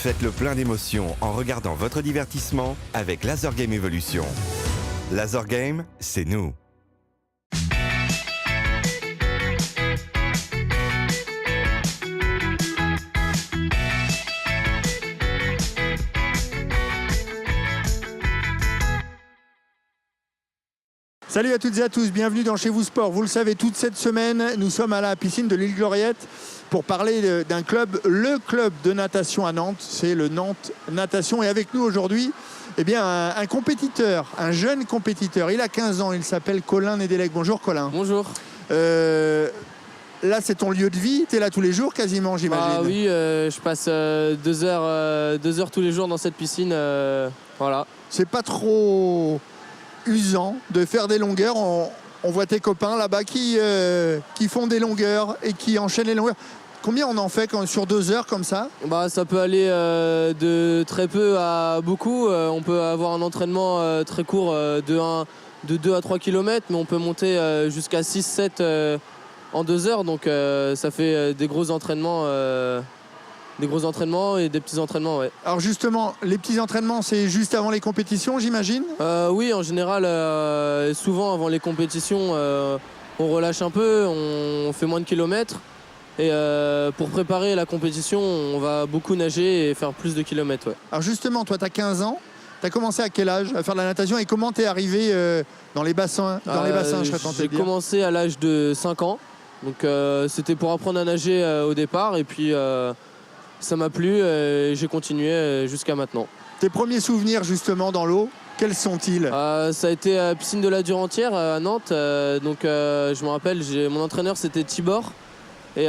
Faites le plein d'émotions en regardant votre divertissement avec Laser Game Evolution. Laser Game, c'est nous. Salut à toutes et à tous, bienvenue dans Chez vous Sport. Vous le savez, toute cette semaine, nous sommes à la piscine de l'île Gloriette pour parler d'un club, le club de natation à Nantes. C'est le Nantes Natation. Et avec nous aujourd'hui, eh bien, un compétiteur, un jeune compétiteur. Il a 15 ans, il s'appelle Colin Nedelec. Bonjour Colin. Bonjour. Là, c'est ton lieu de vie. Tu es là tous les jours quasiment, j'imagine. Ah oui, je passe 2 heures tous les jours dans cette piscine. Voilà. C'est pas trop usant de faire des longueurs. On voit tes copains là-bas qui font des longueurs et qui enchaînent les longueurs. Combien on en fait sur 2 heures comme ça? Ça peut aller de très peu à beaucoup. On peut avoir un entraînement très court de 2 à 3 km, mais on peut monter jusqu'à 6-7 en 2 heures. Donc ça fait des gros entraînements. Des gros entraînements et des petits entraînements, ouais. Alors justement, les petits entraînements, c'est juste avant les compétitions, j'imagine? Oui, en général, souvent avant les compétitions, on relâche un peu, on fait moins de kilomètres. Et pour préparer la compétition, on va beaucoup nager et faire plus de kilomètres, ouais. Alors justement, toi, tu as 15 ans. Tu as commencé à quel âge à faire de la natation et comment tu es arrivé dans les bassins, je serais tenté de dire. J'ai commencé à l'âge de 5 ans. Donc c'était pour apprendre à nager au départ. Et puis ça m'a plu et j'ai continué jusqu'à maintenant. Tes premiers souvenirs justement dans l'eau, quels sont-ils? Ça a été à la piscine de la Durentière à Nantes. Je me rappelle, mon entraîneur c'était Tibor. Et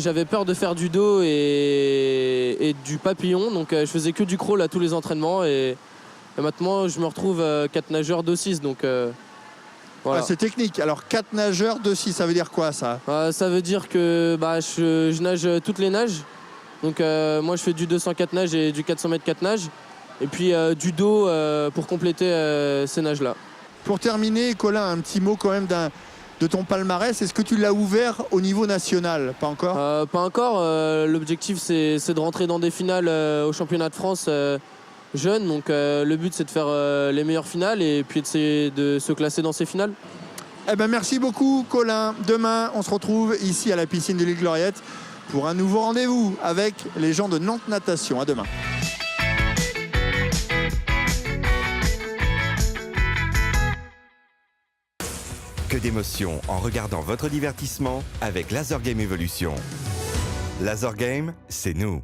j'avais peur de faire du dos et du papillon. Donc je faisais que du crawl à tous les entraînements. Et maintenant je me retrouve 4 nageurs d'eau 6. Donc voilà. C'est technique. Alors 4 nageurs d'eau 6, ça veut dire quoi ça? Ça veut dire que je nage toutes les nages. Donc moi je fais du 204 nages et du 400 mètres 4 nages. Et puis du dos pour compléter ces nages-là. Pour terminer, Colin, un petit mot quand même de ton palmarès. Est-ce que tu l'as ouvert au niveau national? Pas encore? Pas encore. L'objectif c'est de rentrer dans des finales au championnat de France jeune. Donc le but c'est de faire les meilleures finales et puis de se classer dans ces finales. Eh ben, merci beaucoup Colin. Demain on se retrouve ici à la piscine de l'île Gloriette pour un nouveau rendez-vous avec les gens de Nantes Natation. À demain. Que d'émotions en regardant votre divertissement avec Laser Game Evolution. Laser Game, c'est nous.